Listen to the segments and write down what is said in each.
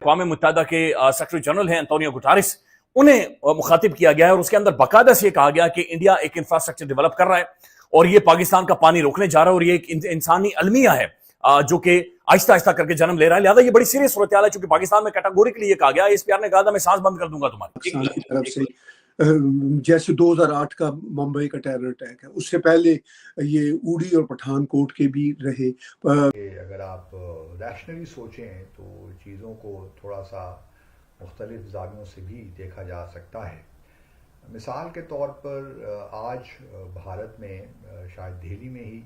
अक़वाम मुत्तहिदा के secretary general हैं Antonio गुटारेस, उन्हें मुखातिब किया गया है और उसके अंदर बाकायदा से कहा गया कि इंडिया एक इंफ्रास्ट्रक्चर डेवलप कर रहा है और ये पाकिस्तान का पानी रोकने जा रहा है और ये एक इंसानी अलमिया है जो कि आहिस्ता आहिस्ता करके जन्म ले रहा है। लिहाजा ये बड़ी सीरियस सूरत हाल है, चूंकि पाकिस्तान में कैटेगोरिकली ये कहा गया, एसपीआर ने कहा था मैं सांस बंद कर दूंगा तुम्हारी की तरफ से। जैसे 2008 का मुंबई का टेरर अटैक है, उससे पहले ये उड़ी और पठानकोट के भी रहे। अगर आप रैशनली सोचें तो चीज़ों को थोड़ा सा मुख्तलिफ ज़ावियों से भी देखा जा सकता है। मिसाल के तौर पर आज भारत में शायद दिल्ली में ही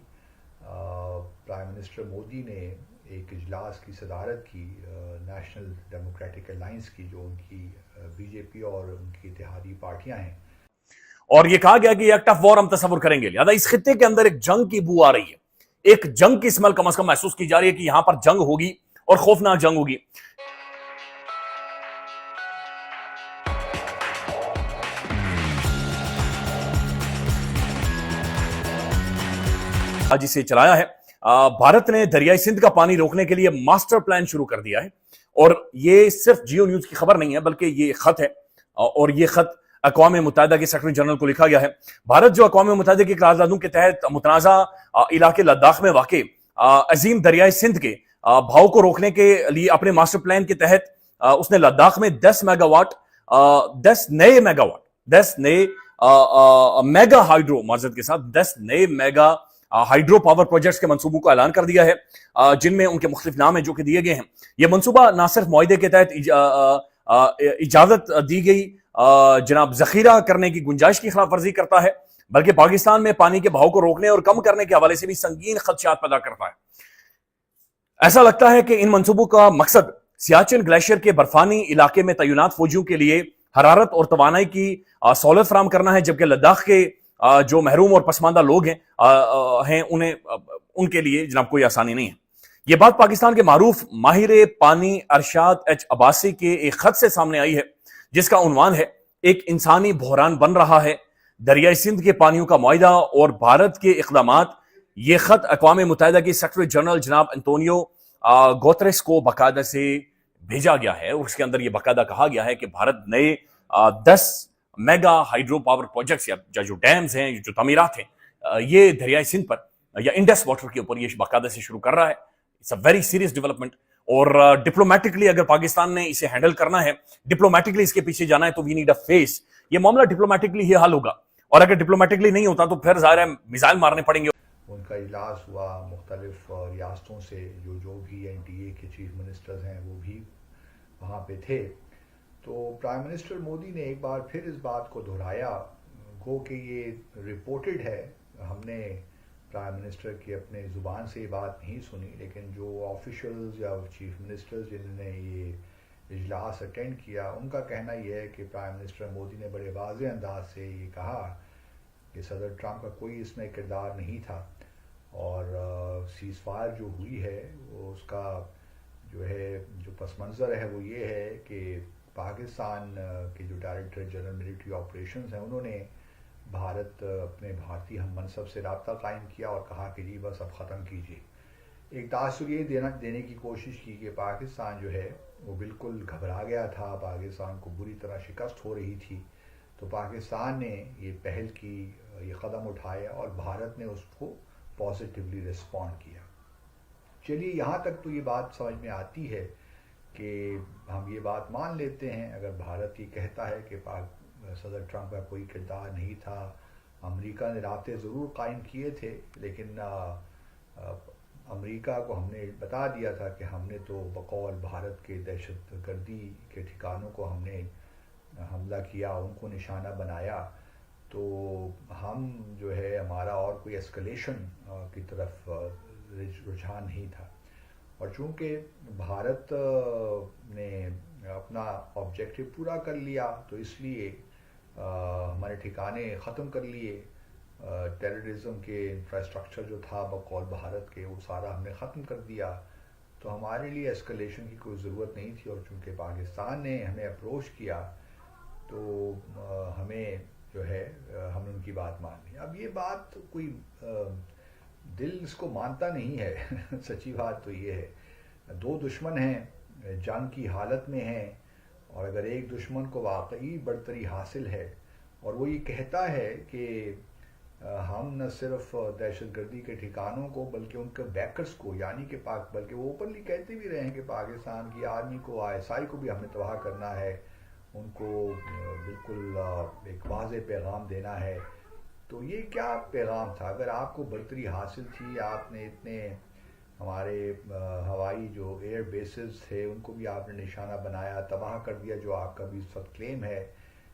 प्राइम मिनिस्टर मोदी ने एक इजलास की सदारत की नेशनल डेमोक्रेटिक अलायंस की, जो उनकी बीजेपी और उनकी इत्तेहादी पार्टियां हैं, और ये कहा गया कि ये एक टफ वॉर हम तस्वुर करेंगे। लिहाजा इस खित्ते के अंदर एक जंग की बू आ रही है, एक जंग की स्मेल कम से कम महसूस की जा रही है कि यहां पर जंग होगी और खौफनाक जंग होगी। आज इसे चलाया है भारत ने दरियाई सिंध का पानी रोकने के लिए मास्टर प्लान शुरू कर दिया है और ये सिर्फ जियो न्यूज की खबर नहीं है बल्कि ये खत है और ये खत अक़वाम मुत्तहिदा के सेक्रेटरी जनरल को लिखा गया है। भारत जो अक़वाम मुत्तहिदा की करारदादों के तहत मुतनाज़ा इलाके लद्दाख में वाक़े अजीम दरियाई सिंध के भाव को रोकने के लिए अपने मास्टर प्लान के तहत उसने लद्दाख में 10 नए मेगा हाइड्रो माजरत के साथ 10 नए मेगा हाइड्रो पावर प्रोजेक्ट्स के मंसूबों का ऐलान कर दिया है, जिनमें उनके मुख्तलिफ नाम हैं जो कि दिए गए हैं। यह मंसूबा न सिर्फ मुआहदे के तहत इजाजत दी गई जनाब जखीरा करने की गुंजाइश की खिलाफ वर्जी करता है, बल्कि पाकिस्तान में पानी के बहाव को रोकने और कम करने के हवाले से भी संगीन खदशात पैदा करता है। ऐसा लगता है कि इन मंसूबों का मकसद सियाचिन ग्लेशियर के बर्फानी इलाके में तैनात फौजियों के लिए हरारत और तवानाई की सहूलत फराहम करना है, जबकि लद्दाख के जो महरूम और पसमानदा लोग हैं उन्हें उनके लिए जनाब कोई आसानी नहीं है। यह बात पाकिस्तान के मारूफ माहिर पानी अरशाद एच अब्बासी के एक खत से सामने आई है, जिसका उन्वान है एक इंसानी बहरान बन रहा है, दरियाई सिंध के पानियों का मुआहिदा और भारत के इक़दामात। यह खत अक़वाम मुत्तहिदा की सेक्रेटरी जनरल जनाब एंटोनियो गुटेरेस को बाकायदा से भेजा गया है और उसके अंदर यह बाकायदा कहा गया है कि भारत नए 10 मेगा हाइड्रो पावर प्रोजेक्ट्स या जो डैम्स हैं, जो तमीरात हैं, ये दरियाई सिंध पर या इंडस वाटर के ऊपर ये बाकायदा से शुरू कर रहा है। It's a very serious development और डिप्लोमेटिकली अगर पाकिस्तान ने इसे हैंडल करना है, डिप्लोमेटिकली इसके पीछे जाना है, तो वी नीड अ फेस। ये मामला डिप्लोमेटिकली ही हल होगा और अगर डिप्लोमेटिकली नहीं होता तो फिर जाहिर है मिसाइल मारने पड़ेंगे। उनका इजलास हुआ मुख्तलिफ रियासतों से, जो भी एनडीए के चीफ मिनिस्टर्स हैं वो भी वहाँ पे थे। तो प्राइम मिनिस्टर मोदी ने एक बार फिर इस बात को दोहराया, गो कि ये रिपोर्टेड है, हमने प्राइम मिनिस्टर की अपने ज़ुबान से ये बात नहीं सुनी, लेकिन जो ऑफिशियल्स या चीफ मिनिस्टर्स जिन्होंने ये इजलास अटेंड किया, उनका कहना यह है कि प्राइम मिनिस्टर मोदी ने बड़े वाज़ेह अंदाज से ये कहा कि सदर ट्रंप का कोई इसमें किरदार नहीं था और सीज़ फायर जो हुई है वो उसका जो पस मंज़र है वो ये है कि पाकिस्तान के जो डायरेक्टर जनरल मिलिट्री ऑपरेशंस हैं उन्होंने अपने भारतीय हम मनसब से रब्ता कायम किया और कहा कि जी बस अब ख़त्म कीजिए। एक तासुर ये देने की कोशिश की कि पाकिस्तान जो है वो बिल्कुल घबरा गया था, पाकिस्तान को बुरी तरह शिकस्त हो रही थी, तो पाकिस्तान ने ये पहल की, ये कदम उठाया और भारत ने उसको पॉजिटिवली रिस्पॉन्ड किया। चलिए यहाँ तक तो ये बात समझ में आती है कि हम ये बात मान लेते हैं, अगर भारत ये कहता है कि सदर ट्रंप का कोई किरदार नहीं था, अमेरिका ने राब्ते ज़रूर कायम किए थे, लेकिन अमेरिका को हमने बता दिया था कि हमने तो बकौल भारत के दहशतगर्दी के ठिकानों को हमने हमला किया, उनको निशाना बनाया, तो हम जो है हमारा और कोई एस्केलेशन की तरफ रुझान नहीं था। और चूँकि भारत ने अपना ऑब्जेक्टिव पूरा कर लिया तो इसलिए हमारे ठिकाने ख़त्म कर लिए, टेररिज्म के इंफ्रास्ट्रक्चर जो था बकौल भारत के वो सारा हमने ख़त्म कर दिया, तो हमारे लिए एस्केलेशन की कोई ज़रूरत नहीं थी। और चूँकि पाकिस्तान ने हमें अप्रोच किया तो हमें जो है हमने उनकी बात मान ली। अब ये बात कोई दिल इसको मानता नहीं है सच्ची बात तो ये है, दो दुश्मन हैं جنگ کی حالت میں ہیں، اور اگر ایک دشمن کو واقعی برتری حاصل ہے اور وہ یہ کہتا ہے کہ ہم نہ صرف دہشت گردی کے ٹھکانوں کو بلکہ ان کے بیکرز کو، یعنی کہ بلکہ وہ اوپنلی کہتے بھی رہے ہیں کہ پاکستان کی آرمی کو، ISI کو بھی ہم نے تباہ کرنا ہے، ان کو بالکل ایک واضح پیغام دینا ہے. تو یہ کیا پیغام تھا؟ اگر آپ کو برتری حاصل تھی، آپ نے اتنے ہمارے ہوائی جو ایئر بیسز تھے ان کو بھی آپ نے نشانہ بنایا، تباہ کر دیا، جو آپ کا بھی اس وقت کلیم ہے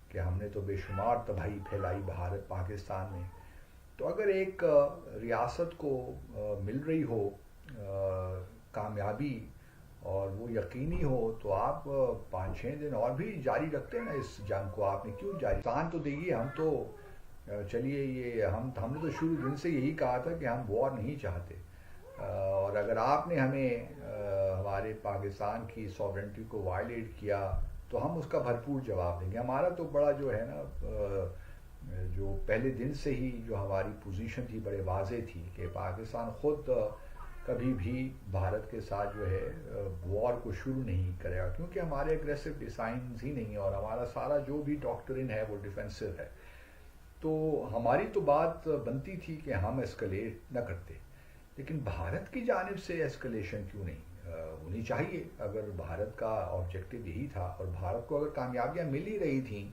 کہ ہم نے تو بے شمار تباہی پھیلائی بھارت پاکستان میں. تو اگر ایک ریاست کو مل رہی ہو کامیابی اور وہ یقینی ہو، تو آپ 5-6 دن اور بھی جاری رکھتے ہیں نا اس جنگ کو. آپ نے کیوں جاری؟ پاکستان تو دیکھیے، ہم تو چلیے یہ ہم نے تو شروع دن سے یہی کہا تھا کہ ہم وار نہیں چاہتے، اور اگر آپ نے ہمیں ہمارے پاکستان کی سوورنٹی کو وائلیٹ کیا تو ہم اس کا بھرپور جواب دیں گے. ہمارا تو بڑا جو ہے نا، جو پہلے دن سے ہی جو ہماری پوزیشن تھی بڑے واضح تھی کہ پاکستان خود کبھی بھی بھارت کے ساتھ جو ہے وار کو شروع نہیں کرے گا، کیونکہ ہمارے اگریسو ڈیزائنز ہی نہیں، اور ہمارا سارا جو بھی ڈاکٹرن ہے وہ ڈیفینسو ہے. تو ہماری تو بات بنتی تھی کہ ہم اسکلیٹ نہ کرتے، لیکن بھارت کی جانب سے ایسکلیشن کیوں نہیں ہونی چاہیے؟ اگر بھارت کا آبجیکٹو یہی تھا اور بھارت کو اگر کامیابیاں مل ہی رہی تھیں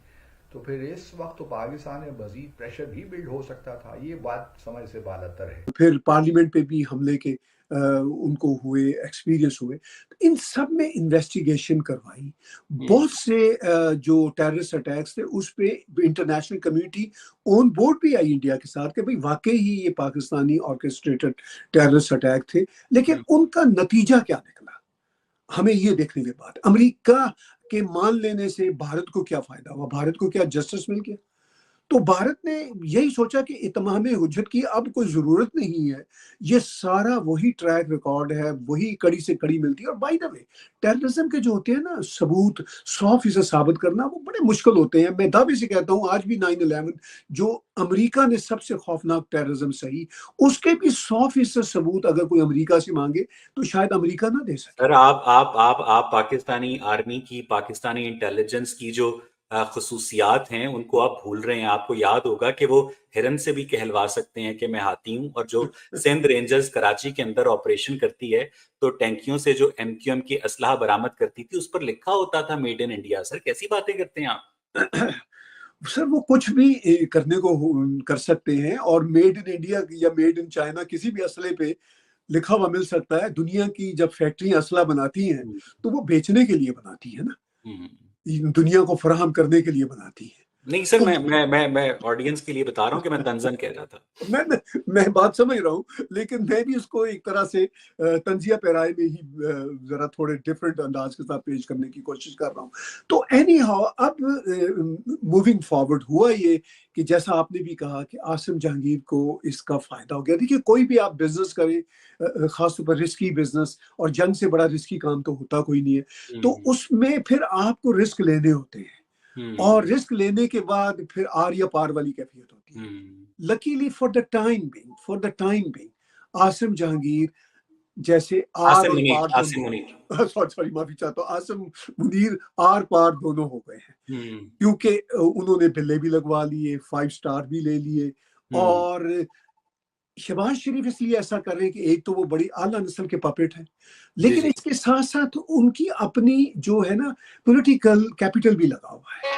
تو پھر اس وقت تو پاکستان میں مزید پریشر بھی بلڈ ہو سکتا تھا. یہ بات سمجھ سے بالاتر ہے. پھر پارلیمنٹ پہ بھی حملے کے ان کو ہوئے، ایکسپیرینس ہوئے. ان سب میں انویسٹیگیشن کروائی. بہت سے جو ٹیررسٹ اٹیکس تھے اس پہ انٹرنیشنل کمیونٹی آن بورڈ بھی آئی انڈیا کے ساتھ کہ بھئی واقعی ہی یہ پاکستانی آرکسٹریٹڈ ٹیررسٹ اٹیک تھے. لیکن ان کا نتیجہ کیا نکلا، ہمیں یہ دیکھنے کے بعد امریکہ کے مان لینے سے بھارت کو کیا فائدہ ہوا، بھارت کو کیا جسٹس مل گیا؟ تو بھارت نے یہی سوچا کہ اتمام حجت کی اب کوئی ضرورت نہیں ہے، یہ سارا وہی ٹریک ریکارڈ ہے، وہی کڑی سے کڑی ملتی ہے. اور بائی دا وے ٹیررزم کے جو ہوتے ہیں نا ثبوت 100% ثابت کرنا وہ بڑے مشکل ہوتے ہیں. میں دعوے سے کہتا ہوں آج بھی 9/11 جو امریکہ نے سب سے خوفناک ٹیررزم سہی، اس کے بھی 100% ثبوت اگر کوئی امریکہ سے مانگے تو شاید امریکہ نہ دے سکے. سر آپ پاکستانی آرمی کی، پاکستانی انٹیلیجنس کی جو خصوصیات ہیں ان کو آپ بھول رہے ہیں. آپ کو یاد ہوگا کہ وہ ہرن سے بھی کہلوا سکتے ہیں کہ میں ہاتھی ہوں، اور جو سندھ رینجرز کراچی کے اندر آپریشن کرتی ہے تو ٹینکیوں سے جو MQM کی اسلحہ برآمد کرتی تھی اس پر لکھا ہوتا تھا میڈ ان انڈیا. سر کیسی باتیں کرتے ہیں آپ؟ سر وہ کچھ بھی کرنے کو کر سکتے ہیں، اور میڈ ان انڈیا یا میڈ ان چائنا کسی بھی اسلحے پہ لکھا ہوا مل سکتا ہے. دنیا کی جب فیکٹریاں اسلحہ بناتی ہیں تو وہ بیچنے کے لیے بناتی ہے نا، دنیا کو فراہم کرنے کے لیے بناتی ہے. نہیں سر، میں آڈینس کے لیے بتا رہا ہوں کہ میں طنزاً کہہ رہا تھا. میں بات سمجھ رہا ہوں، لیکن میں بھی اس کو ایک طرح سے تنزیہ پیرائے میں ہی ذرا تھوڑے ڈیفرنٹ انداز کے ساتھ پیش کرنے کی کوشش کر رہا ہوں. تو اینی ہاؤ اب موونگ فارورڈ ہوا یہ کہ جیسا آپ نے بھی کہا کہ عاصم جہانگیر کو اس کا فائدہ ہو گیا. دیکھیے کوئی بھی آپ بزنس کریں، خاص طور پر رسکی بزنس، اور جنگ سے بڑا رسکی کام تو ہوتا کوئی نہیں ہے، تو اس میں پھر آپ کو رسک لینے ہوتے ہیں، اور رسک لینے کے بعد پھر آر یا پار والی کیفیت ہوتی ہے. Luckily for the time being Asim Jahangir جیسے عاصم منیر آر پار دونوں ہو گئے ہیں، کیونکہ انہوں نے بلے بھی لگوا لیے، 5 سٹار بھی لے لیے. اور شہباز شریف اس لیے ایسا کر رہے ہیں کہ ایک تو وہ بڑی اعلیٰ نسل کے پپٹ ہیں، لیکن اس کے ساتھ ساتھ ان کی اپنی جو ہے نا پولیٹیکل کیپٹل بھی لگا ہوا ہے.